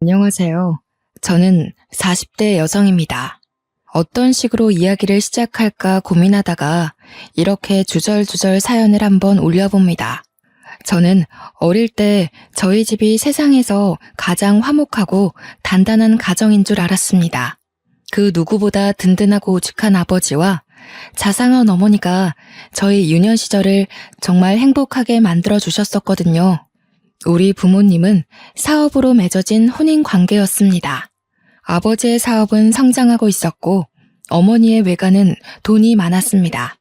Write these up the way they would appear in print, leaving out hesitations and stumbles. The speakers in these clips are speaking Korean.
안녕하세요. 저는 40대 여성입니다. 어떤 식으로 이야기를 시작할까 고민하다가 이렇게 주절주절 사연을 한번 올려봅니다. 저는 어릴 때 저희 집이 세상에서 가장 화목하고 단단한 가정인 줄 알았습니다. 그 누구보다 든든하고 오죽한 아버지와 자상한 어머니가 저희 유년 시절을 정말 행복하게 만들어 주셨었거든요. 우리 부모님은 사업으로 맺어진 혼인 관계였습니다. 아버지의 사업은 성장하고 있었고 어머니의 외가는 돈이 많았습니다.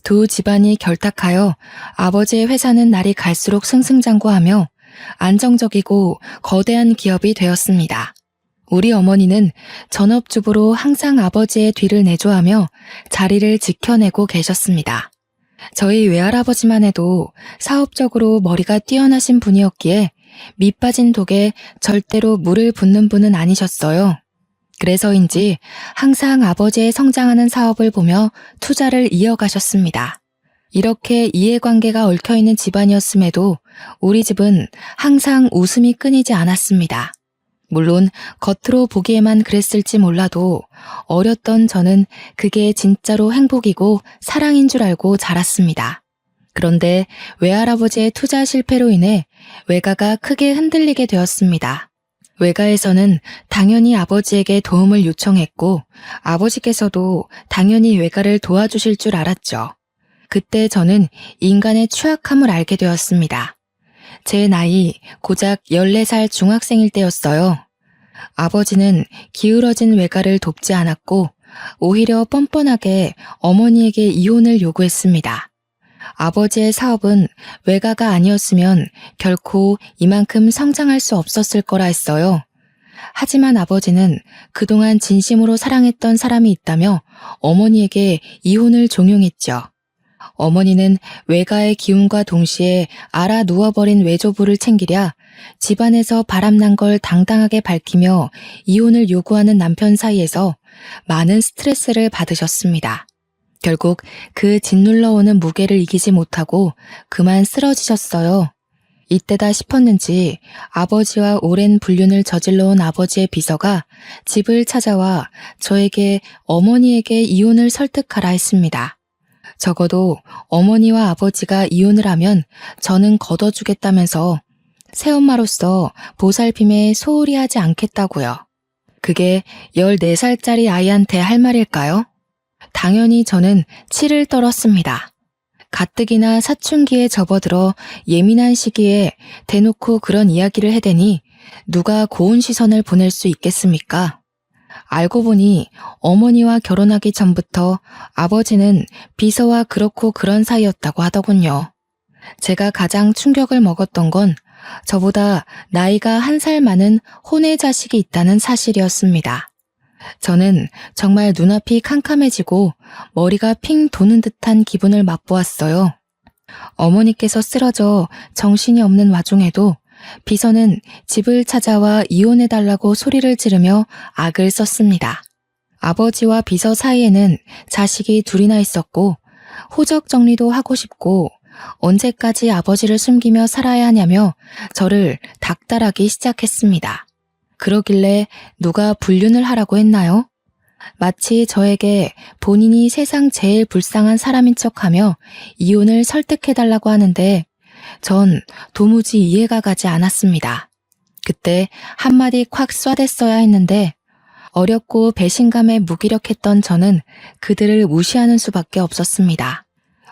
두 집안이 결탁하여 아버지의 회사는 날이 갈수록 승승장구하며 안정적이고 거대한 기업이 되었습니다. 우리 어머니는 전업주부로 항상 아버지의 뒤를 내조하며 자리를 지켜내고 계셨습니다. 저희 외할아버지만 해도 사업적으로 머리가 뛰어나신 분이었기에 밑 빠진 독에 절대로 물을 붓는 분은 아니셨어요. 그래서인지 항상 아버지의 성장하는 사업을 보며 투자를 이어가셨습니다. 이렇게 이해관계가 얽혀있는 집안이었음에도 우리 집은 항상 웃음이 끊이지 않았습니다. 물론 겉으로 보기에만 그랬을지 몰라도 어렸던 저는 그게 진짜로 행복이고 사랑인 줄 알고 자랐습니다. 그런데 외할아버지의 투자 실패로 인해 외가가 크게 흔들리게 되었습니다. 외가에서는 당연히 아버지에게 도움을 요청했고 아버지께서도 당연히 외가를 도와주실 줄 알았죠. 그때 저는 인간의 취약함을 알게 되었습니다. 제 나이 고작 14살 중학생일 때였어요. 아버지는 기울어진 외가를 돕지 않았고 오히려 뻔뻔하게 어머니에게 이혼을 요구했습니다. 아버지의 사업은 외가가 아니었으면 결코 이만큼 성장할 수 없었을 거라 했어요. 하지만 아버지는 그동안 진심으로 사랑했던 사람이 있다며 어머니에게 이혼을 종용했죠. 어머니는 외가의 기운과 동시에 알아 누워버린 외조부를 챙기랴 집안에서 바람난 걸 당당하게 밝히며 이혼을 요구하는 남편 사이에서 많은 스트레스를 받으셨습니다. 결국 그 짓눌러 오는 무게를 이기지 못하고 그만 쓰러지셨어요. 이때다 싶었는지 아버지와 오랜 불륜을 저질러 온 아버지의 비서가 집을 찾아와 저에게 어머니에게 이혼을 설득하라 했습니다. 적어도 어머니와 아버지가 이혼을 하면 저는 걷어주겠다면서 새엄마로서 보살핌에 소홀히 하지 않겠다고요. 그게 14살짜리 아이한테 할 말일까요? 당연히 저는 치를 떨었습니다. 가뜩이나 사춘기에 접어들어 예민한 시기에 대놓고 그런 이야기를 해대니 누가 고운 시선을 보낼 수 있겠습니까? 알고 보니 어머니와 결혼하기 전부터 아버지는 비서와 그렇고 그런 사이였다고 하더군요. 제가 가장 충격을 먹었던 건 저보다 나이가 1살 많은 혼외 자식이 있다는 사실이었습니다. 저는 정말 눈앞이 캄캄해지고 머리가 핑 도는 듯한 기분을 맛보았어요. 어머니께서 쓰러져 정신이 없는 와중에도 비서는 집을 찾아와 이혼해달라고 소리를 지르며 악을 썼습니다. 아버지와 비서 사이에는 자식이 둘이나 있었고 호적 정리도 하고 싶고 언제까지 아버지를 숨기며 살아야 하냐며 저를 닥달하기 시작했습니다. 그러길래 누가 불륜을 하라고 했나요? 마치 저에게 본인이 세상 제일 불쌍한 사람인 척하며 이혼을 설득해달라고 하는데 전 도무지 이해가 가지 않았습니다. 그때 한마디 콱 쏴댔어야 했는데 어렵고 배신감에 무기력했던 저는 그들을 무시하는 수밖에 없었습니다.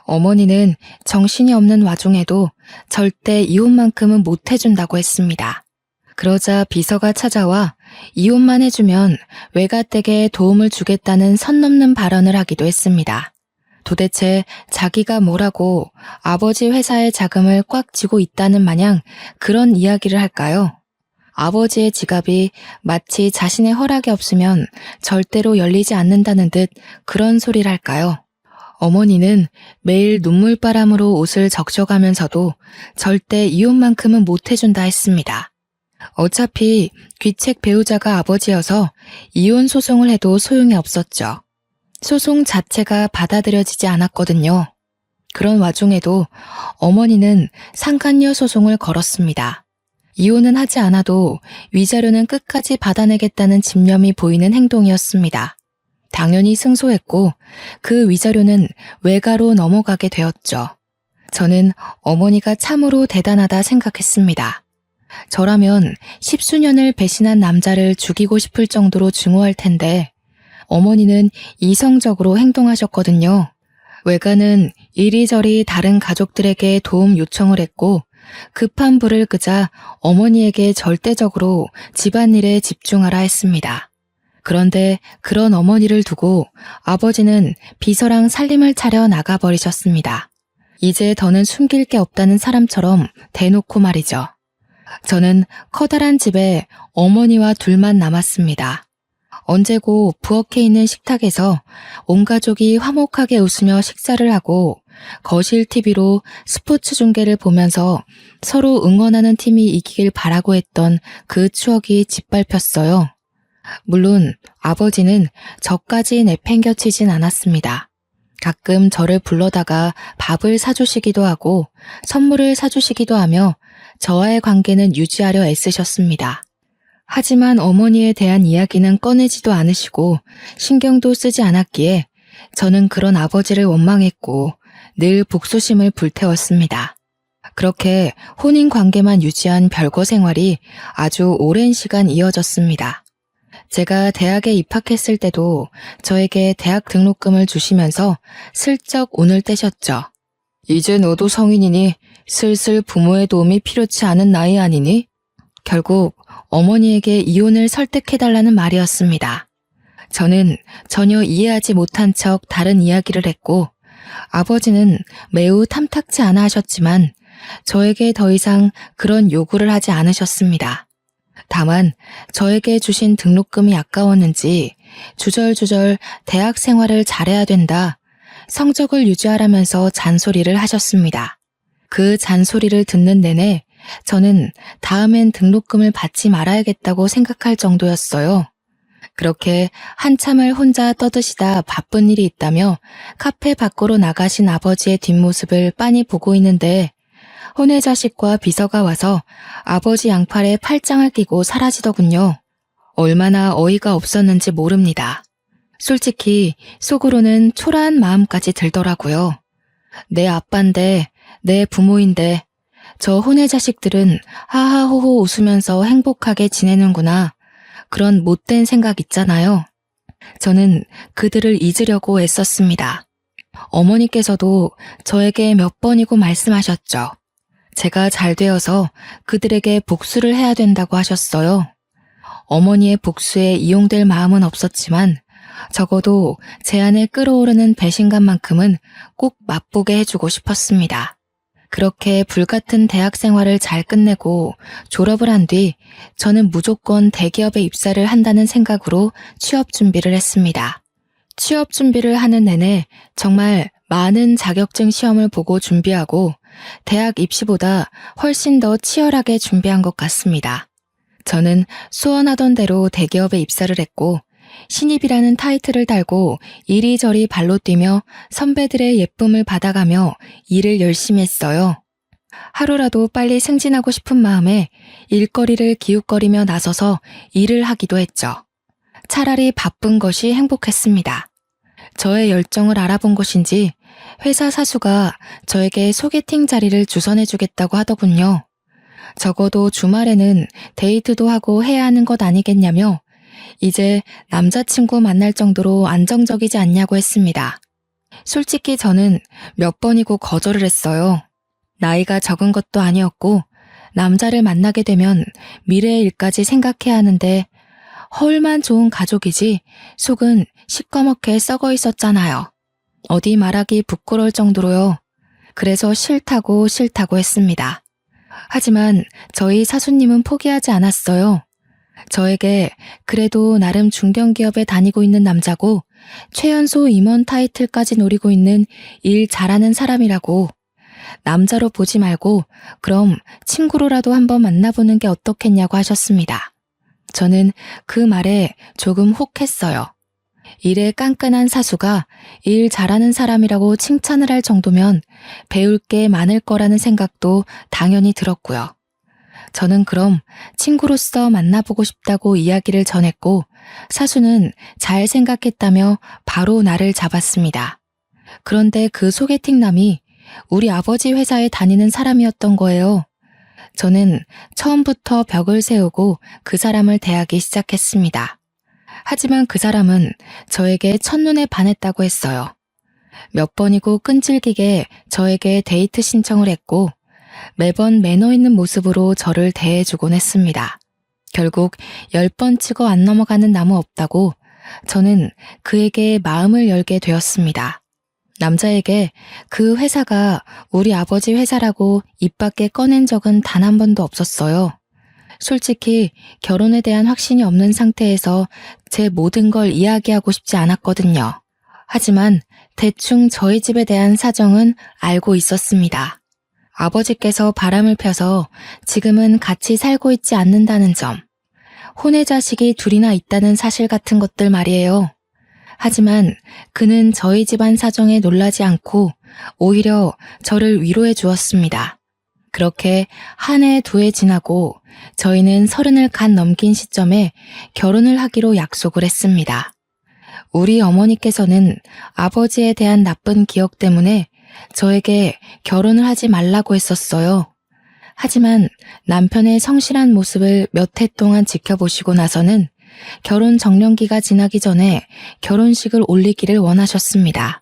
어머니는 정신이 없는 와중에도 절대 이혼만큼은 못 해준다고 했습니다. 그러자 비서가 찾아와 이혼만 해주면 외가댁에 도움을 주겠다는 선 넘는 발언을 하기도 했습니다. 도대체 자기가 뭐라고 아버지 회사의 자금을 꽉 쥐고 있다는 마냥 그런 이야기를 할까요? 아버지의 지갑이 마치 자신의 허락이 없으면 절대로 열리지 않는다는 듯 그런 소리를 할까요? 어머니는 매일 눈물바람으로 옷을 적셔가면서도 절대 이혼만큼은 못 해준다 했습니다. 어차피 귀책 배우자가 아버지여서 이혼 소송을 해도 소용이 없었죠. 소송 자체가 받아들여지지 않았거든요. 그런 와중에도 어머니는 상간녀 소송을 걸었습니다. 이혼은 하지 않아도 위자료는 끝까지 받아내겠다는 집념이 보이는 행동이었습니다. 당연히 승소했고 그 위자료는 외가로 넘어가게 되었죠. 저는 어머니가 참으로 대단하다 생각했습니다. 저라면 10수년을 배신한 남자를 죽이고 싶을 정도로 증오할 텐데 어머니는 이성적으로 행동하셨거든요. 외가는 이리저리 다른 가족들에게 도움 요청을 했고 급한 불을 끄자 어머니에게 절대적으로 집안일에 집중하라 했습니다. 그런데 그런 어머니를 두고 아버지는 비서랑 살림을 차려 나가버리셨습니다. 이제 더는 숨길 게 없다는 사람처럼 대놓고 말이죠. 저는 커다란 집에 어머니와 둘만 남았습니다. 언제고 부엌에 있는 식탁에서 온 가족이 화목하게 웃으며 식사를 하고 거실 TV로 스포츠 중계를 보면서 서로 응원하는 팀이 이기길 바라고 했던 그 추억이 짓밟혔어요. 물론 아버지는 저까지 내팽겨치진 않았습니다. 가끔 저를 불러다가 밥을 사주시기도 하고 선물을 사주시기도 하며 저와의 관계는 유지하려 애쓰셨습니다. 하지만 어머니에 대한 이야기는 꺼내지도 않으시고 신경도 쓰지 않았기에 저는 그런 아버지를 원망했고 늘 복수심을 불태웠습니다. 그렇게 혼인 관계만 유지한 별거 생활이 아주 오랜 시간 이어졌습니다. 제가 대학에 입학했을 때도 저에게 대학 등록금을 주시면서 슬쩍 운을 떼셨죠. 이제 너도 성인이니 슬슬 부모의 도움이 필요치 않은 나이 아니니? 결국 어머니에게 이혼을 설득해달라는 말이었습니다. 저는 전혀 이해하지 못한 척 다른 이야기를 했고 아버지는 매우 탐탁치 않아 하셨지만 저에게 더 이상 그런 요구를 하지 않으셨습니다. 다만 저에게 주신 등록금이 아까웠는지 주절주절 대학 생활을 잘해야 된다, 성적을 유지하라면서 잔소리를 하셨습니다. 그 잔소리를 듣는 내내 저는 다음엔 등록금을 받지 말아야겠다고 생각할 정도였어요. 그렇게 한참을 혼자 떠드시다 바쁜 일이 있다며 카페 밖으로 나가신 아버지의 뒷모습을 빤히 보고 있는데 혼외자식과 비서가 와서 아버지 양팔에 팔짱을 끼고 사라지더군요. 얼마나 어이가 없었는지 모릅니다. 솔직히 속으로는 초라한 마음까지 들더라고요. 내 아빠인데, 내 부모인데 저 혼외자식들은 하하호호 웃으면서 행복하게 지내는구나. 그런 못된 생각 있잖아요. 저는 그들을 잊으려고 애썼습니다. 어머니께서도 저에게 몇 번이고 말씀하셨죠. 제가 잘 되어서 그들에게 복수를 해야 된다고 하셨어요. 어머니의 복수에 이용될 마음은 없었지만 적어도 제 안에 끓어오르는 배신감만큼은 꼭 맛보게 해주고 싶었습니다. 그렇게 불같은 대학 생활을 잘 끝내고 졸업을 한 뒤 저는 무조건 대기업에 입사를 한다는 생각으로 취업 준비를 했습니다. 취업 준비를 하는 내내 정말 많은 자격증 시험을 보고 준비하고 대학 입시보다 훨씬 더 치열하게 준비한 것 같습니다. 저는 소원하던 대로 대기업에 입사를 했고 신입이라는 타이틀을 달고 이리저리 발로 뛰며 선배들의 예쁨을 받아가며 일을 열심히 했어요. 하루라도 빨리 승진하고 싶은 마음에 일거리를 기웃거리며 나서서 일을 하기도 했죠. 차라리 바쁜 것이 행복했습니다. 저의 열정을 알아본 것인지 회사 사수가 저에게 소개팅 자리를 주선해주겠다고 하더군요. 적어도 주말에는 데이트도 하고 해야 하는 것 아니겠냐며 이제 남자친구 만날 정도로 안정적이지 않냐고 했습니다. 솔직히 저는 몇 번이고 거절을 했어요. 나이가 적은 것도 아니었고 남자를 만나게 되면 미래의 일까지 생각해야 하는데 허울만 좋은 가족이지 속은 시꺼멓게 썩어 있었잖아요. 어디 말하기 부끄러울 정도로요. 그래서 싫다고 했습니다. 하지만 저희 사수님은 포기하지 않았어요. 저에게 그래도 나름 중견기업에 다니고 있는 남자고 최연소 임원 타이틀까지 노리고 있는 일 잘하는 사람이라고 남자로 보지 말고 그럼 친구로라도 한번 만나보는 게 어떻겠냐고 하셨습니다. 저는 그 말에 조금 혹했어요. 일에 깐깐한 사수가 일 잘하는 사람이라고 칭찬을 할 정도면 배울 게 많을 거라는 생각도 당연히 들었고요. 저는 그럼 친구로서 만나보고 싶다고 이야기를 전했고 사수는 잘 생각했다며 바로 나를 잡았습니다. 그런데 그 소개팅남이 우리 아버지 회사에 다니는 사람이었던 거예요. 저는 처음부터 벽을 세우고 그 사람을 대하기 시작했습니다. 하지만 그 사람은 저에게 첫눈에 반했다고 했어요. 몇 번이고 끈질기게 저에게 데이트 신청을 했고 매번 매너 있는 모습으로 저를 대해주곤 했습니다. 결국 10번 치고 안 넘어가는 나무 없다고 저는 그에게 마음을 열게 되었습니다. 남자에게 그 회사가 우리 아버지 회사라고 입 밖에 꺼낸 적은 단 한 번도 없었어요. 솔직히 결혼에 대한 확신이 없는 상태에서 제 모든 걸 이야기하고 싶지 않았거든요. 하지만 대충 저희 집에 대한 사정은 알고 있었습니다. 아버지께서 바람을 펴서 지금은 같이 살고 있지 않는다는 점, 혼외 자식이 둘이나 있다는 사실 같은 것들 말이에요. 하지만 그는 저희 집안 사정에 놀라지 않고 오히려 저를 위로해 주었습니다. 그렇게 한 해, 두 해 지나고 저희는 30을 갓 넘긴 시점에 결혼을 하기로 약속을 했습니다. 우리 어머니께서는 아버지에 대한 나쁜 기억 때문에 저에게 결혼을 하지 말라고 했었어요. 하지만 남편의 성실한 모습을 몇 해 동안 지켜보시고 나서는 결혼 정년기가 지나기 전에 결혼식을 올리기를 원하셨습니다.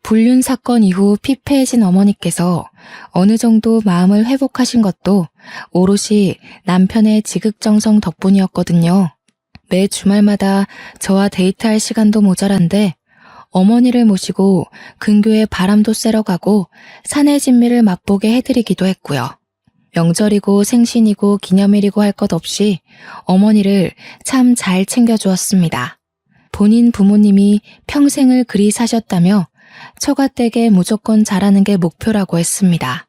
불륜 사건 이후 피폐해진 어머니께서 어느 정도 마음을 회복하신 것도 오롯이 남편의 지극정성 덕분이었거든요. 매 주말마다 저와 데이트할 시간도 모자란데 어머니를 모시고 근교에 바람도 쐬러 가고 산의 진미를 맛보게 해드리기도 했고요. 명절이고 생신이고 기념일이고 할 것 없이 어머니를 참 잘 챙겨주었습니다. 본인 부모님이 평생을 그리 사셨다며 처가댁에 무조건 잘하는 게 목표라고 했습니다.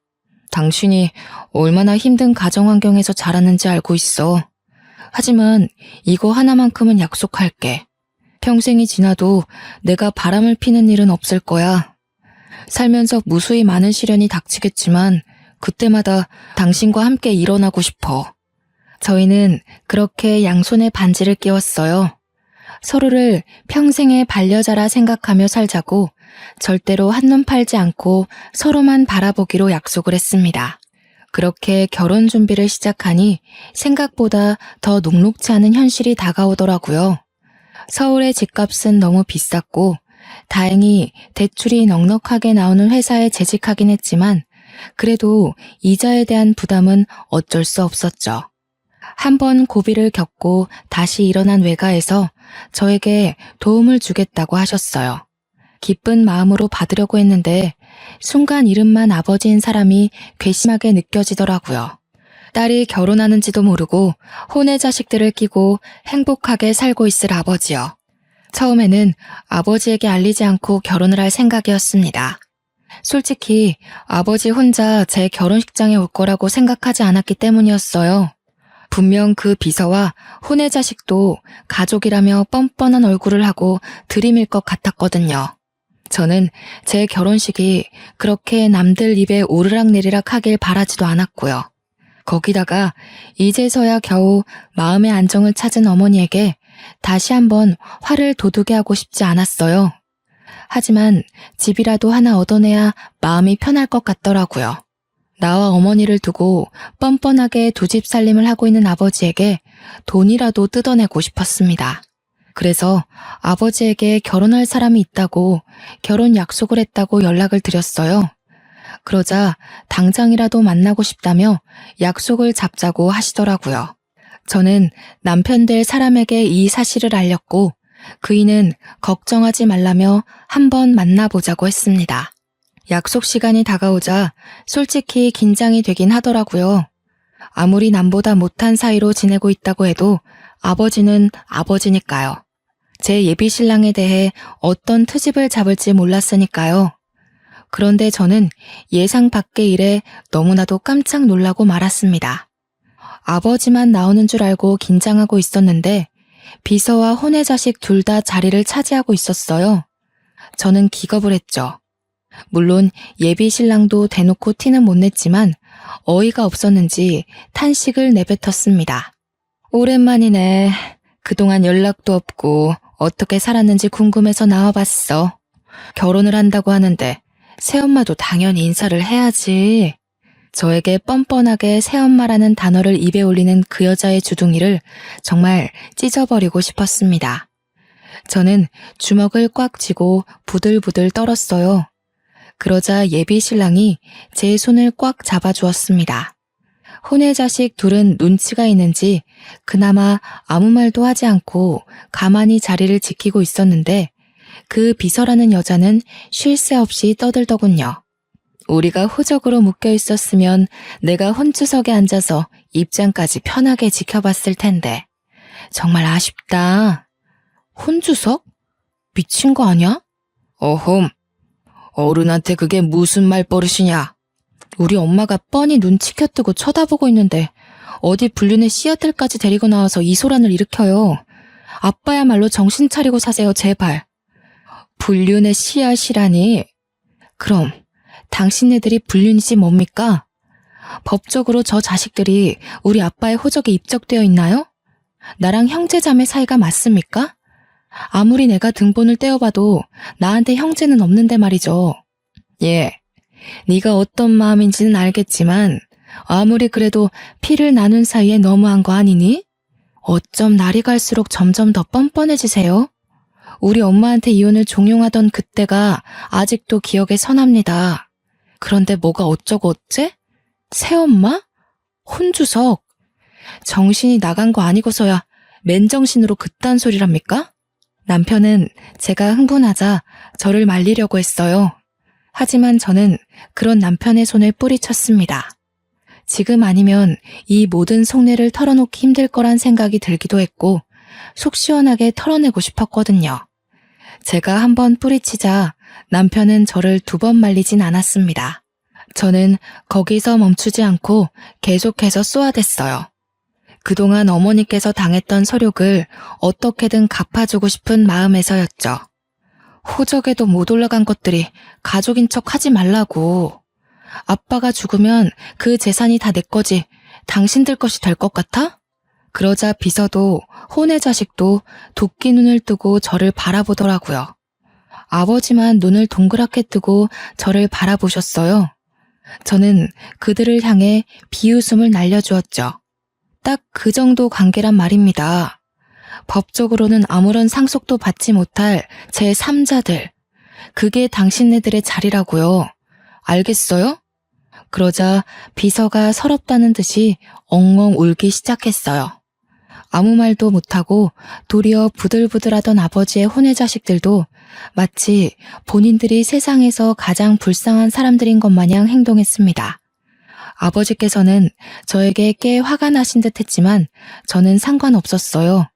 당신이 얼마나 힘든 가정 환경에서 자랐는지 알고 있어. 하지만 이거 하나만큼은 약속할게. 평생이 지나도 내가 바람을 피는 일은 없을 거야. 살면서 무수히 많은 시련이 닥치겠지만 그때마다 당신과 함께 일어나고 싶어. 저희는 그렇게 양손에 반지를 끼웠어요. 서로를 평생의 반려자라 생각하며 살자고 절대로 한눈 팔지 않고 서로만 바라보기로 약속을 했습니다. 그렇게 결혼 준비를 시작하니 생각보다 더 녹록치 않은 현실이 다가오더라고요. 서울의 집값은 너무 비쌌고 다행히 대출이 넉넉하게 나오는 회사에 재직하긴 했지만 그래도 이자에 대한 부담은 어쩔 수 없었죠. 한 번 고비를 겪고 다시 일어난 외가에서 저에게 도움을 주겠다고 하셨어요. 기쁜 마음으로 받으려고 했는데 순간 이름만 아버지인 사람이 괘씸하게 느껴지더라고요. 딸이 결혼하는지도 모르고 혼외 자식들을 끼고 행복하게 살고 있을 아버지요. 처음에는 아버지에게 알리지 않고 결혼을 할 생각이었습니다. 솔직히 아버지 혼자 제 결혼식장에 올 거라고 생각하지 않았기 때문이었어요. 분명 그 비서와 혼외 자식도 가족이라며 뻔뻔한 얼굴을 하고 들이밀 것 같았거든요. 저는 제 결혼식이 그렇게 남들 입에 오르락내리락 하길 바라지도 않았고요. 거기다가 이제서야 겨우 마음의 안정을 찾은 어머니에게 다시 한번 화를 돋우게 하고 싶지 않았어요. 하지만 집이라도 하나 얻어내야 마음이 편할 것 같더라고요. 나와 어머니를 두고 뻔뻔하게 두 집 살림을 하고 있는 아버지에게 돈이라도 뜯어내고 싶었습니다. 그래서 아버지에게 결혼할 사람이 있다고 결혼 약속을 했다고 연락을 드렸어요. 그러자 당장이라도 만나고 싶다며 약속을 잡자고 하시더라고요. 저는 남편 될 사람에게 이 사실을 알렸고 그이는 걱정하지 말라며 한번 만나보자고 했습니다. 약속 시간이 다가오자 솔직히 긴장이 되긴 하더라고요. 아무리 남보다 못한 사이로 지내고 있다고 해도 아버지는 아버지니까요. 제 예비 신랑에 대해 어떤 트집을 잡을지 몰랐으니까요. 그런데 저는 예상 밖의 일에 너무나도 깜짝 놀라고 말았습니다. 아버지만 나오는 줄 알고 긴장하고 있었는데 비서와 혼외 자식 둘 다 자리를 차지하고 있었어요. 저는 기겁을 했죠. 물론 예비 신랑도 대놓고 티는 못 냈지만 어이가 없었는지 탄식을 내뱉었습니다. 오랜만이네. 그동안 연락도 없고 어떻게 살았는지 궁금해서 나와봤어. 결혼을 한다고 하는데 새엄마도 당연히 인사를 해야지. 저에게 뻔뻔하게 새엄마라는 단어를 입에 올리는 그 여자의 주둥이를 정말 찢어버리고 싶었습니다. 저는 주먹을 꽉 쥐고 부들부들 떨었어요. 그러자 예비 신랑이 제 손을 꽉 잡아주었습니다. 혼외 자식 둘은 눈치가 있는지 그나마 아무 말도 하지 않고 가만히 자리를 지키고 있었는데 그 비서라는 여자는 쉴 새 없이 떠들더군요. 우리가 호적으로 묶여 있었으면 내가 혼주석에 앉아서 입장까지 편하게 지켜봤을 텐데. 정말 아쉽다. 혼주석? 미친 거 아니야? 어흠. 어른한테 그게 무슨 말버릇이냐. 우리 엄마가 뻔히 눈 치켜뜨고 쳐다보고 있는데 어디 불륜의 씨앗들까지 데리고 나와서 이 소란을 일으켜요. 아빠야말로 정신 차리고 사세요, 제발. 불륜의 씨앗이라니. 그럼 당신네들이 불륜이지 뭡니까? 법적으로 저 자식들이 우리 아빠의 호적에 입적되어 있나요? 나랑 형제자매 사이가 맞습니까? 아무리 내가 등본을 떼어봐도 나한테 형제는 없는데 말이죠. 예, 네가 어떤 마음인지는 알겠지만 아무리 그래도 피를 나눈 사이에 너무한 거 아니니? 어쩜 날이 갈수록 점점 더 뻔뻔해지세요? 우리 엄마한테 이혼을 종용하던 그때가 아직도 기억에 선합니다. 그런데 뭐가 어쩌고 어째? 새엄마? 혼주석? 정신이 나간 거 아니고서야 맨정신으로 그딴 소리랍니까? 남편은 제가 흥분하자 저를 말리려고 했어요. 하지만 저는 그런 남편의 손을 뿌리쳤습니다. 지금 아니면 이 모든 속내를 털어놓기 힘들 거란 생각이 들기도 했고 속 시원하게 털어내고 싶었거든요. 제가 한번 뿌리치자 남편은 저를 2번 말리진 않았습니다. 저는 거기서 멈추지 않고 계속해서 쏘아댔어요. 그동안 어머니께서 당했던 서욕을 어떻게든 갚아주고 싶은 마음에서였죠. 호적에도 못 올라간 것들이 가족인 척 하지 말라고. 아빠가 죽으면 그 재산이 다 내 거지 당신들 것이 될 것 같아? 그러자 비서도 혼의 자식도 도끼 눈을 뜨고 저를 바라보더라고요. 아버지만 눈을 동그랗게 뜨고 저를 바라보셨어요. 저는 그들을 향해 비웃음을 날려주었죠. 딱 그 정도 관계란 말입니다. 법적으로는 아무런 상속도 받지 못할 제 3자들. 그게 당신네들의 자리라고요. 알겠어요? 그러자 비서가 서럽다는 듯이 엉엉 울기 시작했어요. 아무 말도 못하고 도리어 부들부들하던 아버지의 혼외 자식들도 마치 본인들이 세상에서 가장 불쌍한 사람들인 것 마냥 행동했습니다. 아버지께서는 저에게 꽤 화가 나신 듯 했지만 저는 상관없었어요.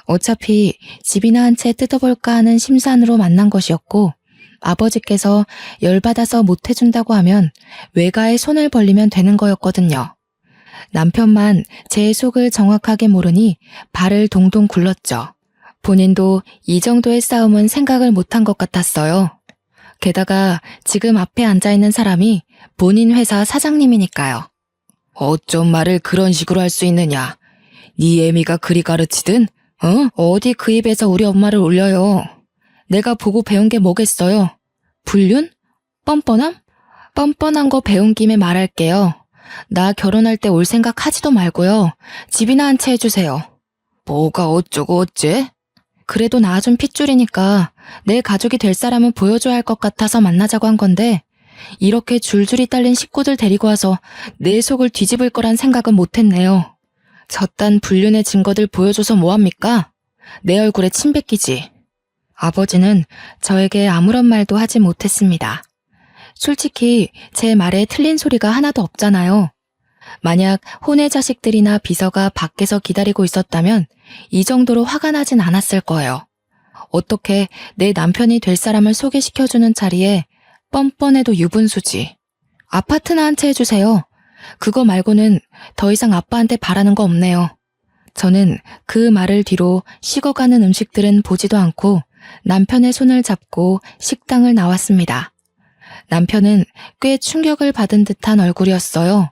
어차피 집이나 한 채 뜯어볼까 하는 심산으로 만난 것이었고 아버지께서 열받아서 못해준다고 하면 외가에 손을 벌리면 되는 거였거든요. 남편만 제 속을 정확하게 모르니 발을 동동 굴렀죠. 본인도 이 정도의 싸움은 생각을 못한 것 같았어요. 게다가 지금 앞에 앉아있는 사람이 본인 회사 사장님이니까요. 어쩜 말을 그런 식으로 할 수 있느냐. 네 애미가 그리 가르치든 어디 그 입에서 우리 엄마를 올려요. 내가 보고 배운 게 뭐겠어요. 불륜? 뻔뻔함? 뻔뻔한 거 배운 김에 말할게요. 나 결혼할 때 올 생각 하지도 말고요. 집이나 한 채 해주세요. 뭐가 어쩌고 어째? 그래도 나 좀 핏줄이니까 내 가족이 될 사람은 보여줘야 할 것 같아서 만나자고 한 건데 이렇게 줄줄이 딸린 식구들 데리고 와서 내 속을 뒤집을 거란 생각은 못했네요. 저딴 불륜의 증거들 보여줘서 뭐합니까? 내 얼굴에 침 뱉기지. 아버지는 저에게 아무런 말도 하지 못했습니다. 솔직히 제 말에 틀린 소리가 하나도 없잖아요. 만약 혼외 자식들이나 비서가 밖에서 기다리고 있었다면 이 정도로 화가 나진 않았을 거예요. 어떻게 내 남편이 될 사람을 소개시켜주는 자리에 뻔뻔해도 유분수지. 아파트나 한 채 해주세요. 그거 말고는 더 이상 아빠한테 바라는 거 없네요. 저는 그 말을 뒤로 식어가는 음식들은 보지도 않고 남편의 손을 잡고 식당을 나왔습니다. 남편은 꽤 충격을 받은 듯한 얼굴이었어요.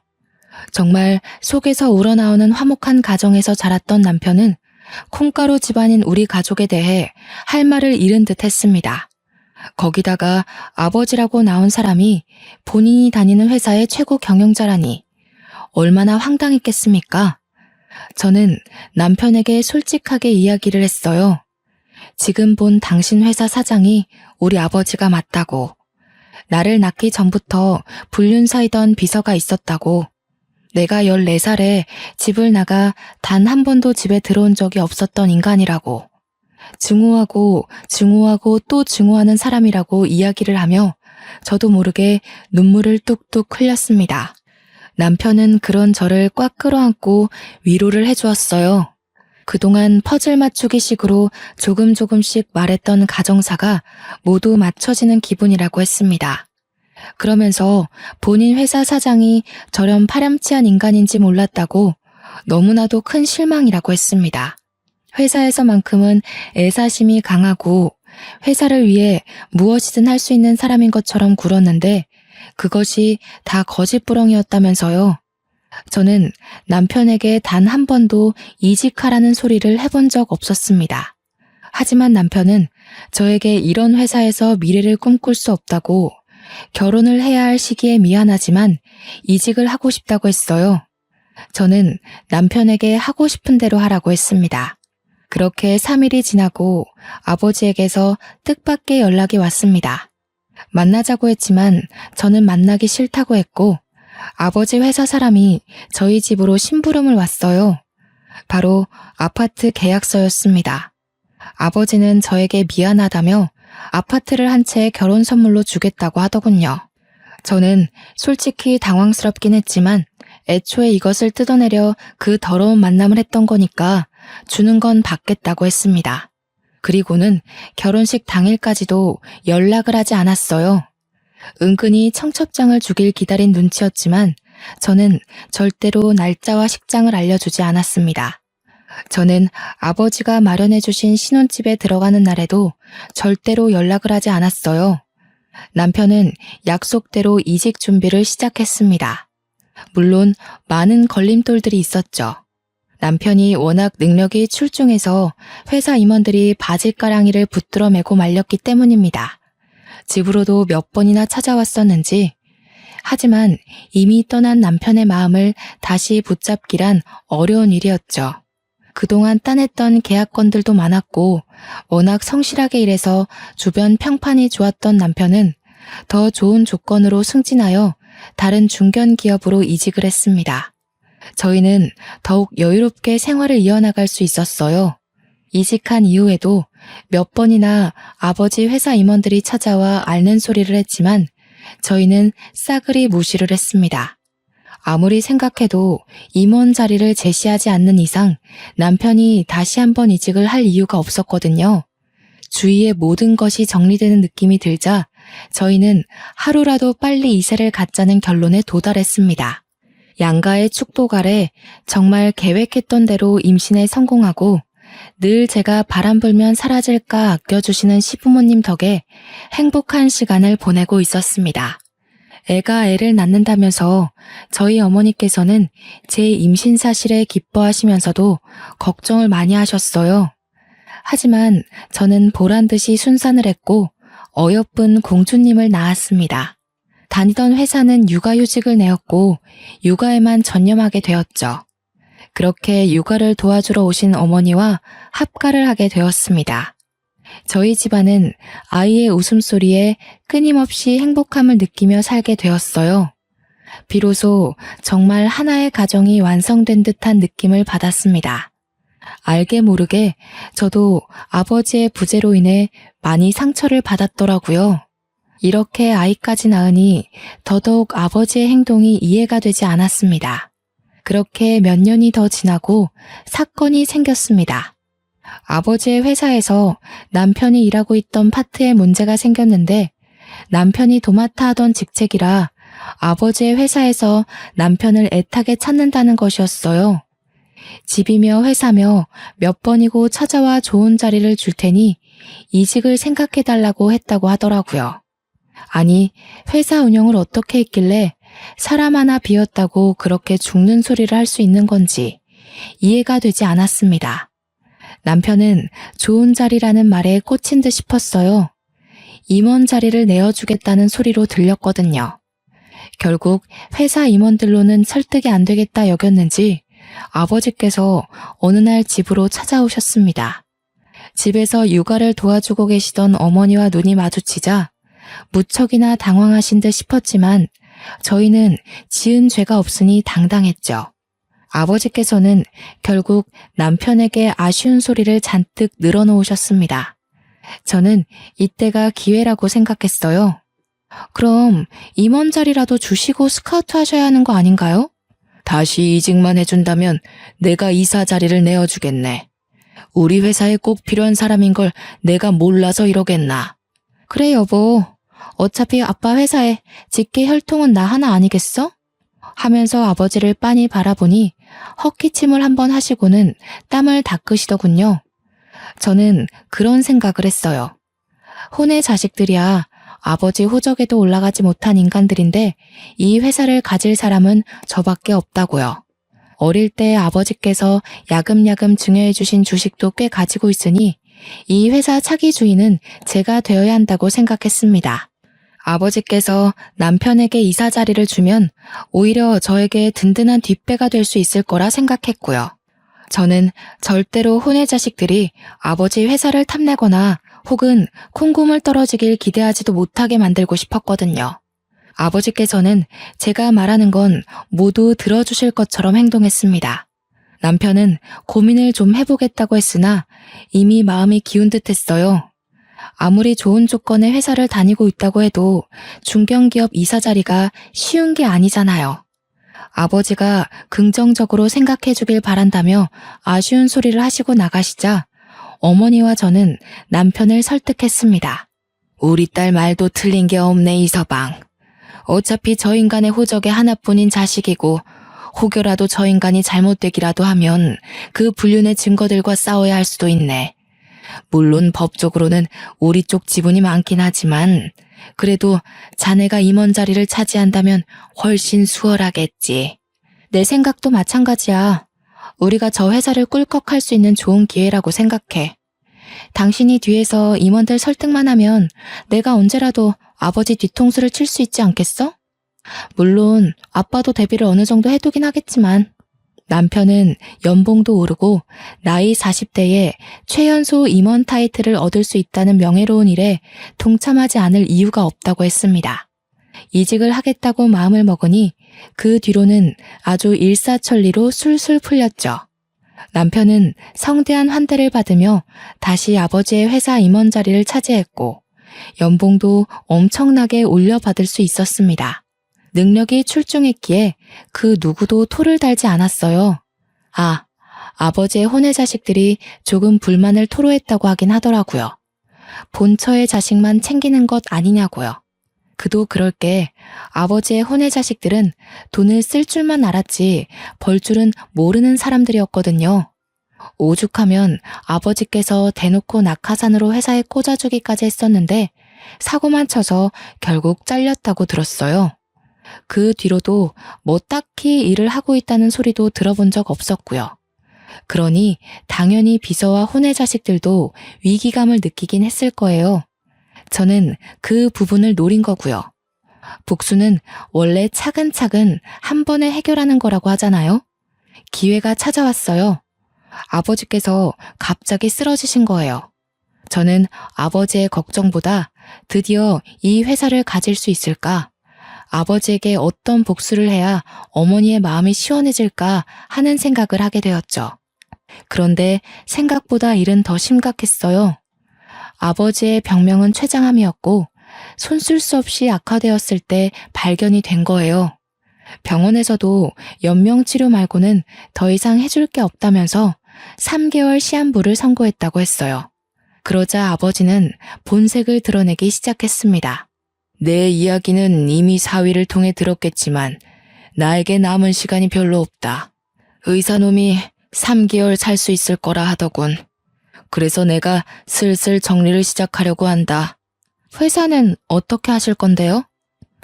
정말 속에서 우러나오는 화목한 가정에서 자랐던 남편은 콩가루 집안인 우리 가족에 대해 할 말을 잃은 듯 했습니다. 거기다가 아버지라고 나온 사람이 본인이 다니는 회사의 최고 경영자라니 얼마나 황당했겠습니까? 저는 남편에게 솔직하게 이야기를 했어요. 지금 본 당신 회사 사장이 우리 아버지가 맞다고. 나를 낳기 전부터 불륜사이던 비서가 있었다고. 내가 14살에 집을 나가 단 한 번도 집에 들어온 적이 없었던 인간이라고. 증오하고 또 증오하는 사람이라고 이야기를 하며 저도 모르게 눈물을 뚝뚝 흘렸습니다. 남편은 그런 저를 꽉 끌어안고 위로를 해주었어요. 그동안 퍼즐 맞추기식으로 조금씩 말했던 가정사가 모두 맞춰지는 기분이라고 했습니다. 그러면서 본인 회사 사장이 저런 파렴치한 인간인지 몰랐다고 너무나도 큰 실망이라고 했습니다. 회사에서만큼은 애사심이 강하고 회사를 위해 무엇이든 할 수 있는 사람인 것처럼 굴었는데 그것이 다 거짓부렁이었다면서요. 저는 남편에게 단 한 번도 이직하라는 소리를 해본 적 없었습니다. 하지만 남편은 저에게 이런 회사에서 미래를 꿈꿀 수 없다고 결혼을 해야 할 시기에 미안하지만 이직을 하고 싶다고 했어요. 저는 남편에게 하고 싶은 대로 하라고 했습니다. 그렇게 3일이 지나고 아버지에게서 뜻밖의 연락이 왔습니다. 만나자고 했지만 저는 만나기 싫다고 했고 아버지 회사 사람이 저희 집으로 심부름을 왔어요. 바로 아파트 계약서였습니다. 아버지는 저에게 미안하다며 아파트를 한 채 결혼 선물로 주겠다고 하더군요. 저는 솔직히 당황스럽긴 했지만 애초에 이것을 뜯어내려 그 더러운 만남을 했던 거니까 주는 건 받겠다고 했습니다. 그리고는 결혼식 당일까지도 연락을 하지 않았어요. 은근히 청첩장을 주길 기다린 눈치였지만 저는 절대로 날짜와 식장을 알려주지 않았습니다. 저는 아버지가 마련해주신 신혼집에 들어가는 날에도 절대로 연락을 하지 않았어요. 남편은 약속대로 이직 준비를 시작했습니다. 물론 많은 걸림돌들이 있었죠. 남편이 워낙 능력이 출중해서 회사 임원들이 바짓가랑이를 붙들어 매고 말렸기 때문입니다. 집으로도 몇 번이나 찾아왔었는지. 하지만 이미 떠난 남편의 마음을 다시 붙잡기란 어려운 일이었죠. 그동안 따냈던 계약건들도 많았고 워낙 성실하게 일해서 주변 평판이 좋았던 남편은 더 좋은 조건으로 승진하여 다른 중견 기업으로 이직을 했습니다. 저희는 더욱 여유롭게 생활을 이어나갈 수 있었어요. 이직한 이후에도 몇 번이나 아버지 회사 임원들이 찾아와 앓는 소리를 했지만 저희는 싸그리 무시를 했습니다. 아무리 생각해도 임원 자리를 제시하지 않는 이상 남편이 다시 한번 이직을 할 이유가 없었거든요. 주위의 모든 것이 정리되는 느낌이 들자 저희는 하루라도 빨리 이세를 갖자는 결론에 도달했습니다. 양가의 축복 아래 정말 계획했던 대로 임신에 성공하고 늘 제가 바람 불면 사라질까 아껴주시는 시부모님 덕에 행복한 시간을 보내고 있었습니다. 애가 애를 낳는다면서 저희 어머니께서는 제 임신 사실에 기뻐하시면서도 걱정을 많이 하셨어요. 하지만 저는 보란듯이 순산을 했고 어여쁜 공주님을 낳았습니다. 다니던 회사는 육아휴직을 내었고 육아에만 전념하게 되었죠. 그렇게 육아를 도와주러 오신 어머니와 합가를 하게 되었습니다. 저희 집안은 아이의 웃음소리에 끊임없이 행복함을 느끼며 살게 되었어요. 비로소 정말 하나의 가정이 완성된 듯한 느낌을 받았습니다. 알게 모르게 저도 아버지의 부재로 인해 많이 상처를 받았더라고요. 이렇게 아이까지 낳으니 더더욱 아버지의 행동이 이해가 되지 않았습니다. 그렇게 몇 년이 더 지나고 사건이 생겼습니다. 아버지의 회사에서 남편이 일하고 있던 파트에 문제가 생겼는데 남편이 도맡아 하던 직책이라 아버지의 회사에서 남편을 애타게 찾는다는 것이었어요. 집이며 회사며 몇 번이고 찾아와 좋은 자리를 줄 테니 이직을 생각해달라고 했다고 하더라고요. 아니, 회사 운영을 어떻게 했길래 사람 하나 비웠다고 그렇게 죽는 소리를 할 수 있는 건지 이해가 되지 않았습니다. 남편은 좋은 자리라는 말에 꽂힌 듯 싶었어요. 임원 자리를 내어주겠다는 소리로 들렸거든요. 결국 회사 임원들로는 설득이 안 되겠다 여겼는지 아버지께서 어느 날 집으로 찾아오셨습니다. 집에서 육아를 도와주고 계시던 어머니와 눈이 마주치자 무척이나 당황하신 듯 싶었지만 저희는 지은 죄가 없으니 당당했죠. 아버지께서는 결국 남편에게 아쉬운 소리를 잔뜩 늘어놓으셨습니다. 저는 이때가 기회라고 생각했어요. 그럼 임원 자리라도 주시고 스카우트 하셔야 하는 거 아닌가요? 다시 이직만 해준다면 내가 이사 자리를 내어주겠네. 우리 회사에 꼭 필요한 사람인 걸 내가 몰라서 이러겠나. 그래 여보, 어차피 아빠 회사에 직계 혈통은 나 하나 아니겠어? 하면서 아버지를 빤히 바라보니 헛기침을 한번 하시고는 땀을 닦으시더군요. 저는 그런 생각을 했어요. 혼의 자식들이야 아버지 호적에도 올라가지 못한 인간들인데 이 회사를 가질 사람은 저밖에 없다고요. 어릴 때 아버지께서 야금야금 증여해 주신 주식도 꽤 가지고 있으니 이 회사 차기 주인은 제가 되어야 한다고 생각했습니다. 아버지께서 남편에게 이사 자리를 주면 오히려 저에게 든든한 뒷배가 될 수 있을 거라 생각했고요. 저는 절대로 혼의 자식들이 아버지 회사를 탐내거나 혹은 콩고물 떨어지길 기대하지도 못하게 만들고 싶었거든요. 아버지께서는 제가 말하는 건 모두 들어주실 것처럼 행동했습니다. 남편은 고민을 좀 해보겠다고 했으나 이미 마음이 기운 듯했어요. 아무리 좋은 조건의 회사를 다니고 있다고 해도 중견기업 이사 자리가 쉬운 게 아니잖아요. 아버지가 긍정적으로 생각해 주길 바란다며 아쉬운 소리를 하시고 나가시자 어머니와 저는 남편을 설득했습니다. 우리 딸 말도 틀린 게 없네 이서방. 어차피 저 인간의 호적에 하나뿐인 자식이고 혹여라도 저 인간이 잘못되기라도 하면 그 불륜의 증거들과 싸워야 할 수도 있네. 물론 법적으로는 우리 쪽 지분이 많긴 하지만 그래도 자네가 임원 자리를 차지한다면 훨씬 수월하겠지. 내 생각도 마찬가지야. 우리가 저 회사를 꿀꺽할 수 있는 좋은 기회라고 생각해. 당신이 뒤에서 임원들 설득만 하면 내가 언제라도 아버지 뒤통수를 칠 수 있지 않겠어? 물론 아빠도 대비를 어느 정도 해두긴 하겠지만 남편은 연봉도 오르고 나이 40대에 최연소 임원 타이틀을 얻을 수 있다는 명예로운 일에 동참하지 않을 이유가 없다고 했습니다. 이직을 하겠다고 마음을 먹으니 그 뒤로는 아주 일사천리로 술술 풀렸죠. 남편은 성대한 환대를 받으며 다시 아버지의 회사 임원 자리를 차지했고 연봉도 엄청나게 올려받을 수 있었습니다. 능력이 출중했기에 그 누구도 토를 달지 않았어요. 아버지의 혼의 자식들이 조금 불만을 토로했다고 하긴 하더라고요. 본처의 자식만 챙기는 것 아니냐고요. 그도 그럴 게 아버지의 혼의 자식들은 돈을 쓸 줄만 알았지 벌 줄은 모르는 사람들이었거든요. 오죽하면 아버지께서 대놓고 낙하산으로 회사에 꽂아주기까지 했었는데 사고만 쳐서 결국 잘렸다고 들었어요. 그 뒤로도 뭐 딱히 일을 하고 있다는 소리도 들어본 적 없었고요. 그러니 당연히 비서와 혼의 자식들도 위기감을 느끼긴 했을 거예요. 저는 그 부분을 노린 거고요. 복수는 원래 차근차근 한 번에 해결하는 거라고 하잖아요. 기회가 찾아왔어요. 아버지께서 갑자기 쓰러지신 거예요. 저는 아버지의 걱정보다 드디어 이 회사를 가질 수 있을까? 아버지에게 어떤 복수를 해야 어머니의 마음이 시원해질까 하는 생각을 하게 되었죠. 그런데 생각보다 일은 더 심각했어요. 아버지의 병명은 췌장암이었고 손 쓸 수 없이 악화되었을 때 발견이 된 거예요. 병원에서도 연명치료 말고는 더 이상 해줄 게 없다면서 3개월 시한부를 선고했다고 했어요. 그러자 아버지는 본색을 드러내기 시작했습니다. 내 이야기는 이미 사위를 통해 들었겠지만 나에게 남은 시간이 별로 없다. 의사놈이 3개월 살 수 있을 거라 하더군. 그래서 내가 슬슬 정리를 시작하려고 한다. 회사는 어떻게 하실 건데요?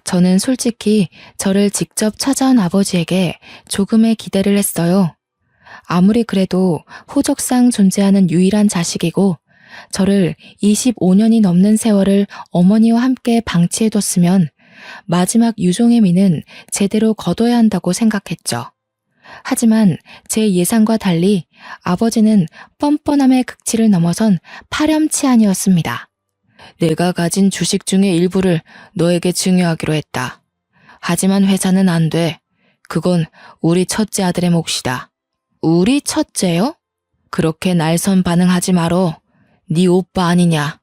저는 솔직히 저를 직접 찾아온 아버지에게 조금의 기대를 했어요. 아무리 그래도 호적상 존재하는 유일한 자식이고 저를 25년이 넘는 세월을 어머니와 함께 방치해뒀으면 마지막 유종의 미는 제대로 거둬야 한다고 생각했죠. 하지만 제 예상과 달리 아버지는 뻔뻔함의 극치를 넘어선 파렴치한이었습니다. 내가 가진 주식 중의 일부를 너에게 증여하기로 했다. 하지만 회사는 안 돼. 그건 우리 첫째 아들의 몫이다. 우리 첫째요? 그렇게 날선 반응하지 말어. 네 오빠 아니냐.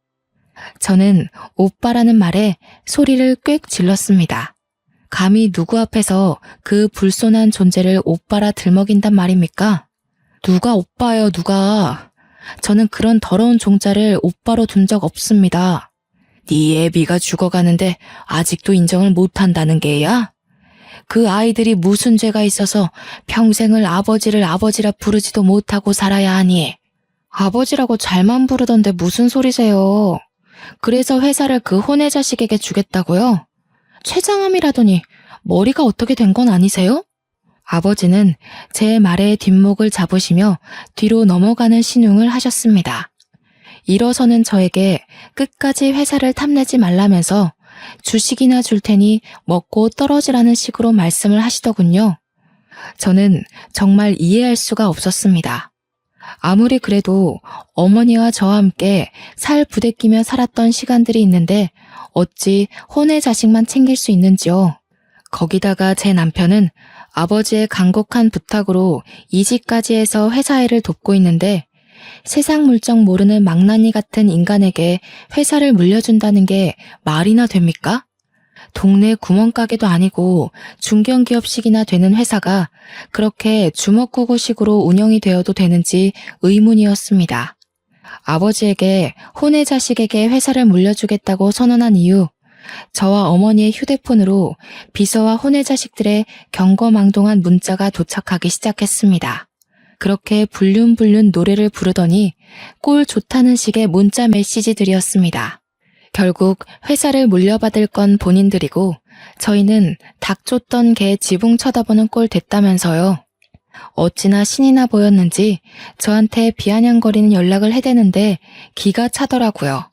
저는 오빠라는 말에 소리를 꽥 질렀습니다. 감히 누구 앞에서 그 불손한 존재를 오빠라 들먹인단 말입니까? 누가 오빠예요, 누가. 저는 그런 더러운 종자를 오빠로 둔 적 없습니다. 네 애비가 죽어가는데 아직도 인정을 못한다는 게야? 그 아이들이 무슨 죄가 있어서 평생을 아버지를 아버지라 부르지도 못하고 살아야 하니? 아버지라고 잘만 부르던데 무슨 소리세요? 그래서 회사를 그 혼의 자식에게 주겠다고요? 최장암이라더니 머리가 어떻게 된 건 아니세요? 아버지는 제 말에 뒷목을 잡으시며 뒤로 넘어가는 신용을 하셨습니다. 일어서는 저에게 끝까지 회사를 탐내지 말라면서 주식이나 줄 테니 먹고 떨어지라는 식으로 말씀을 하시더군요. 저는 정말 이해할 수가 없었습니다. 아무리 그래도 어머니와 저와 함께 살 부대끼며 살았던 시간들이 있는데 어찌 혼의 자식만 챙길 수 있는지요. 거기다가 제 남편은 아버지의 간곡한 부탁으로 이직까지 해서 회사 일을 돕고 있는데 세상 물정 모르는 망나니 같은 인간에게 회사를 물려준다는 게 말이나 됩니까? 동네 구멍가게도 아니고 중견기업식이나 되는 회사가 그렇게 주먹구구식으로 운영이 되어도 되는지 의문이었습니다. 아버지에게 혼의 자식에게 회사를 물려주겠다고 선언한 이후 저와 어머니의 휴대폰으로 비서와 혼의 자식들의 경거망동한 문자가 도착하기 시작했습니다. 그렇게 불륜불륜 노래를 부르더니 꼴 좋다는 식의 문자 메시지들이었습니다. 결국 회사를 물려받을 건 본인들이고 저희는 닭 쫓던 개 지붕 쳐다보는 꼴 됐다면서요. 어찌나 신이 나 보였는지 저한테 비아냥거리는 연락을 해대는데 기가 차더라고요.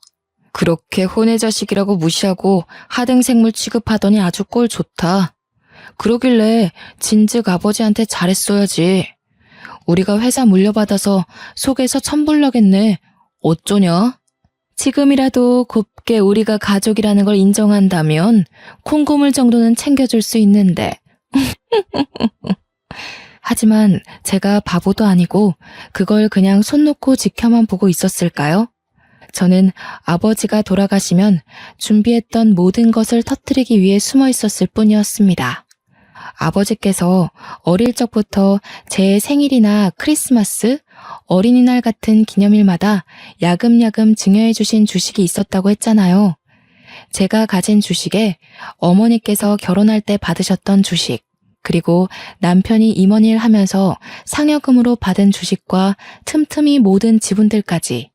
그렇게 혼의 자식이라고 무시하고 하등생물 취급하더니 아주 꼴 좋다. 그러길래 진즉 아버지한테 잘했어야지. 우리가 회사 물려받아서 속에서 천불나겠네. 어쩌냐? 지금이라도 곱게 우리가 가족이라는 걸 인정한다면 콩고물 정도는 챙겨줄 수 있는데. 하지만 제가 바보도 아니고 그걸 그냥 손 놓고 지켜만 보고 있었을까요? 저는 아버지가 돌아가시면 준비했던 모든 것을 터뜨리기 위해 숨어 있었을 뿐이었습니다. 아버지께서 어릴 적부터 제 생일이나 크리스마스, 어린이날 같은 기념일마다 야금야금 증여해 주신 주식이 있었다고 했잖아요. 제가 가진 주식에 어머니께서 결혼할 때 받으셨던 주식, 그리고 남편이 임원일 하면서 상여금으로 받은 주식과 틈틈이 모든 지분들까지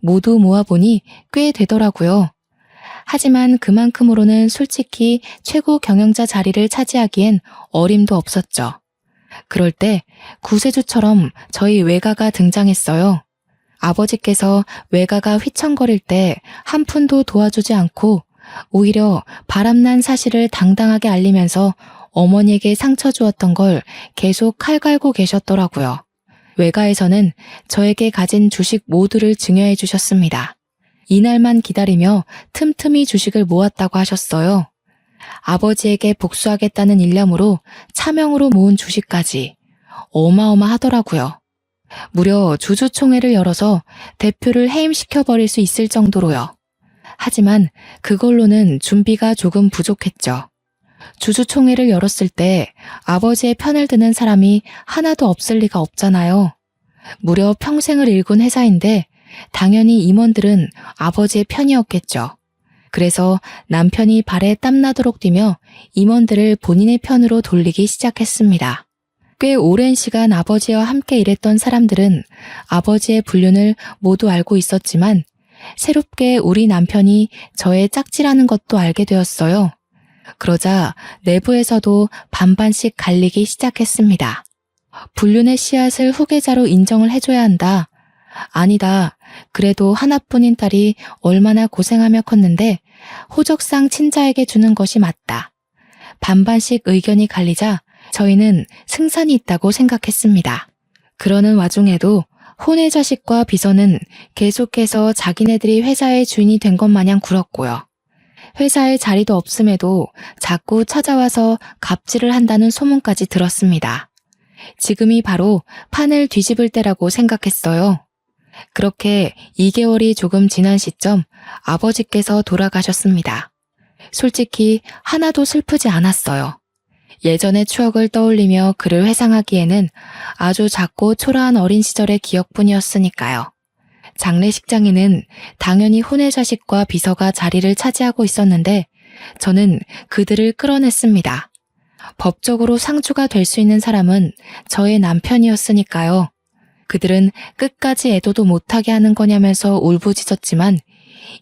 모두 모아보니 꽤 되더라고요. 하지만 그만큼으로는 솔직히 최고 경영자 자리를 차지하기엔 어림도 없었죠. 그럴 때 구세주처럼 저희 외가가 등장했어요. 아버지께서 외가가 휘청거릴 때 한 푼도 도와주지 않고 오히려 바람난 사실을 당당하게 알리면서 어머니에게 상처 주었던 걸 계속 칼 갈고 계셨더라고요. 외가에서는 저에게 가진 주식 모두를 증여해 주셨습니다. 이날만 기다리며 틈틈이 주식을 모았다고 하셨어요. 아버지에게 복수하겠다는 일념으로 차명으로 모은 주식까지 어마어마하더라고요. 무려 주주총회를 열어서 대표를 해임시켜버릴 수 있을 정도로요. 하지만 그걸로는 준비가 조금 부족했죠. 주주총회를 열었을 때 아버지의 편을 드는 사람이 하나도 없을 리가 없잖아요. 무려 평생을 일군 회사인데 당연히 임원들은 아버지의 편이었겠죠. 그래서 남편이 발에 땀나도록 뛰며 임원들을 본인의 편으로 돌리기 시작했습니다. 꽤 오랜 시간 아버지와 함께 일했던 사람들은 아버지의 불륜을 모두 알고 있었지만 새롭게 우리 남편이 저의 짝지라는 것도 알게 되었어요. 그러자 내부에서도 반반씩 갈리기 시작했습니다. 불륜의 씨앗을 후계자로 인정을 해줘야 한다. 아니다. 그래도 하나뿐인 딸이 얼마나 고생하며 컸는데 호적상 친자에게 주는 것이 맞다. 반반씩 의견이 갈리자 저희는 승산이 있다고 생각했습니다. 그러는 와중에도 혼의 자식과 비서는 계속해서 자기네들이 회사의 주인이 된 것 마냥 굴었고요. 회사에 자리도 없음에도 자꾸 찾아와서 갑질을 한다는 소문까지 들었습니다. 지금이 바로 판을 뒤집을 때라고 생각했어요. 그렇게 2개월이 조금 지난 시점 아버지께서 돌아가셨습니다. 솔직히 하나도 슬프지 않았어요. 예전의 추억을 떠올리며 그를 회상하기에는 아주 작고 초라한 어린 시절의 기억뿐이었으니까요. 장례식장에는 당연히 혼의 자식과 비서가 자리를 차지하고 있었는데 저는 그들을 끌어냈습니다. 법적으로 상주가 될 수 있는 사람은 저의 남편이었으니까요. 그들은 끝까지 애도도 못하게 하는 거냐면서 울부짖었지만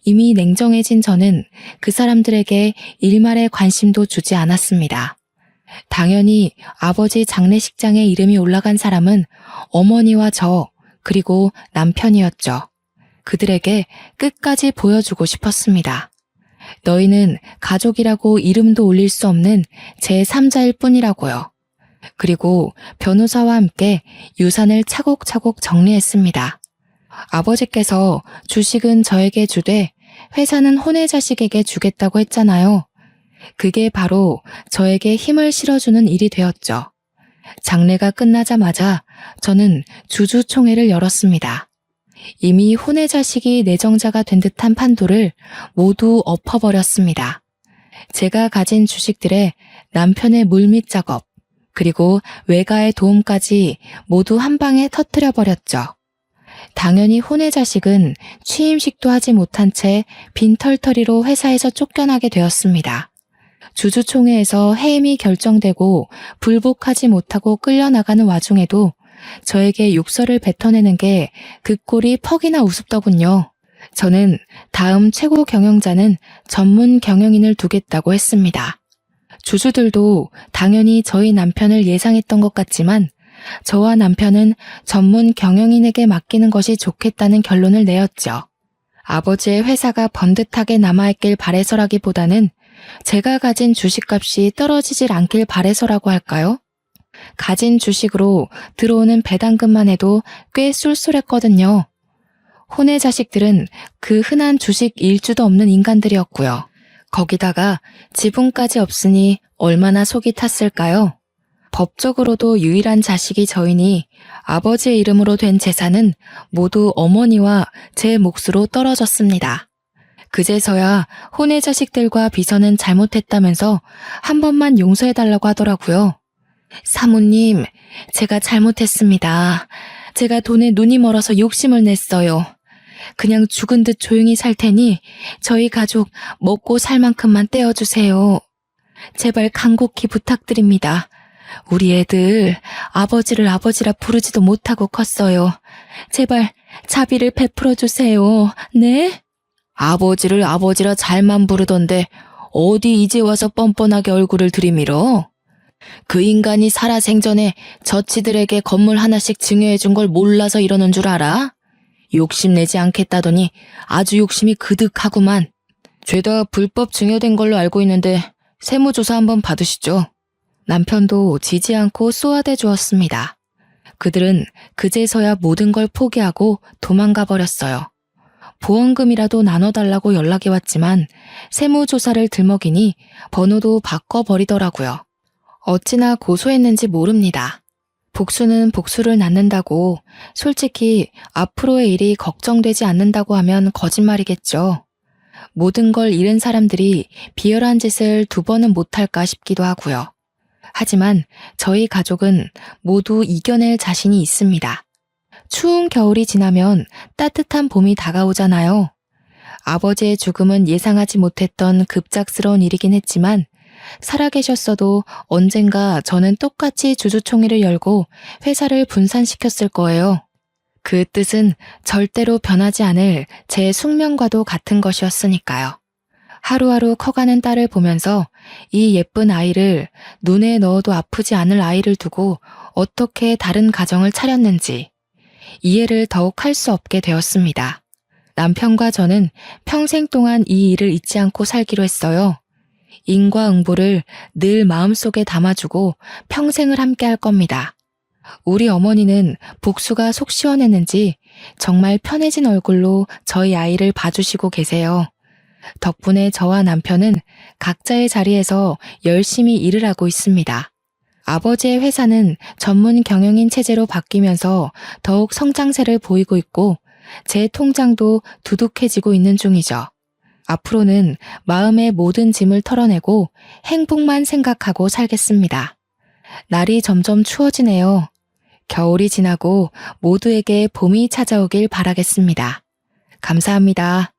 이미 냉정해진 저는 그 사람들에게 일말의 관심도 주지 않았습니다. 당연히 아버지 장례식장에 이름이 올라간 사람은 어머니와 저, 그리고 남편이었죠. 그들에게 끝까지 보여주고 싶었습니다. 너희는 가족이라고 이름도 올릴 수 없는 제3자일 뿐이라고요. 그리고 변호사와 함께 유산을 차곡차곡 정리했습니다. 아버지께서 주식은 저에게 주되 회사는 혼의 자식에게 주겠다고 했잖아요. 그게 바로 저에게 힘을 실어주는 일이 되었죠. 장례가 끝나자마자 저는 주주총회를 열었습니다. 이미 혼의 자식이 내정자가 된 듯한 판도를 모두 엎어버렸습니다. 제가 가진 주식들의 남편의 물밑 작업, 그리고 외가의 도움까지 모두 한 방에 터뜨려버렸죠. 당연히 혼의 자식은 취임식도 하지 못한 채 빈털터리로 회사에서 쫓겨나게 되었습니다. 주주총회에서 해임이 결정되고 불복하지 못하고 끌려나가는 와중에도 저에게 욕설을 뱉어내는 게 그 꼴이 퍽이나 우습더군요. 저는 다음 최고 경영자는 전문 경영인을 두겠다고 했습니다. 주주들도 당연히 저희 남편을 예상했던 것 같지만 저와 남편은 전문 경영인에게 맡기는 것이 좋겠다는 결론을 내었죠. 아버지의 회사가 번듯하게 남아있길 바래서라기보다는 제가 가진 주식값이 떨어지질 않길 바래서라고 할까요? 가진 주식으로 들어오는 배당금만 해도 꽤 쏠쏠했거든요. 혼의 자식들은 그 흔한 주식 일주도 없는 인간들이었고요. 거기다가 지분까지 없으니 얼마나 속이 탔을까요? 법적으로도 유일한 자식이 저이니 아버지의 이름으로 된 재산은 모두 어머니와 제 몫으로 떨어졌습니다. 그제서야 혼의 자식들과 비서는 잘못했다면서 한 번만 용서해달라고 하더라고요. 사모님, 제가 잘못했습니다. 제가 돈에 눈이 멀어서 욕심을 냈어요. 그냥 죽은 듯 조용히 살 테니 저희 가족 먹고 살 만큼만 떼어주세요. 제발 간곡히 부탁드립니다. 우리 애들 아버지를 아버지라 부르지도 못하고 컸어요. 제발 자비를 베풀어 주세요. 네? 아버지를 아버지라 잘만 부르던데 어디 이제 와서 뻔뻔하게 얼굴을 들이밀어? 그 인간이 살아생전에 저치들에게 건물 하나씩 증여해준 걸 몰라서 이러는 줄 알아? 욕심내지 않겠다더니 아주 욕심이 그득하구만. 죄다 불법 증여된 걸로 알고 있는데 세무조사 한번 받으시죠. 남편도 지지 않고 쏘아대 주었습니다. 그들은 그제서야 모든 걸 포기하고 도망가 버렸어요. 보험금이라도 나눠달라고 연락이 왔지만 세무조사를 들먹이니 번호도 바꿔버리더라고요. 어찌나 고소했는지 모릅니다. 복수는 복수를 낳는다고 솔직히 앞으로의 일이 걱정되지 않는다고 하면 거짓말이겠죠. 모든 걸 잃은 사람들이 비열한 짓을 두 번은 못할까 싶기도 하고요. 하지만 저희 가족은 모두 이겨낼 자신이 있습니다. 추운 겨울이 지나면 따뜻한 봄이 다가오잖아요. 아버지의 죽음은 예상하지 못했던 급작스러운 일이긴 했지만 살아계셨어도 언젠가 저는 똑같이 주주총회를 열고 회사를 분산시켰을 거예요. 그 뜻은 절대로 변하지 않을 제 숙명과도 같은 것이었으니까요. 하루하루 커가는 딸을 보면서 이 예쁜 아이를 눈에 넣어도 아프지 않을 아이를 두고 어떻게 다른 가정을 차렸는지 이해를 더욱 할 수 없게 되었습니다. 남편과 저는 평생 동안 이 일을 잊지 않고 살기로 했어요. 인과응보를 늘 마음속에 담아주고 평생을 함께 할 겁니다. 우리 어머니는 복수가 속 시원했는지 정말 편해진 얼굴로 저희 아이를 봐주시고 계세요. 덕분에 저와 남편은 각자의 자리에서 열심히 일을 하고 있습니다. 아버지의 회사는 전문 경영인 체제로 바뀌면서 더욱 성장세를 보이고 있고 제 통장도 두둑해지고 있는 중이죠. 앞으로는 마음의 모든 짐을 털어내고 행복만 생각하고 살겠습니다. 날이 점점 추워지네요. 겨울이 지나고 모두에게 봄이 찾아오길 바라겠습니다. 감사합니다.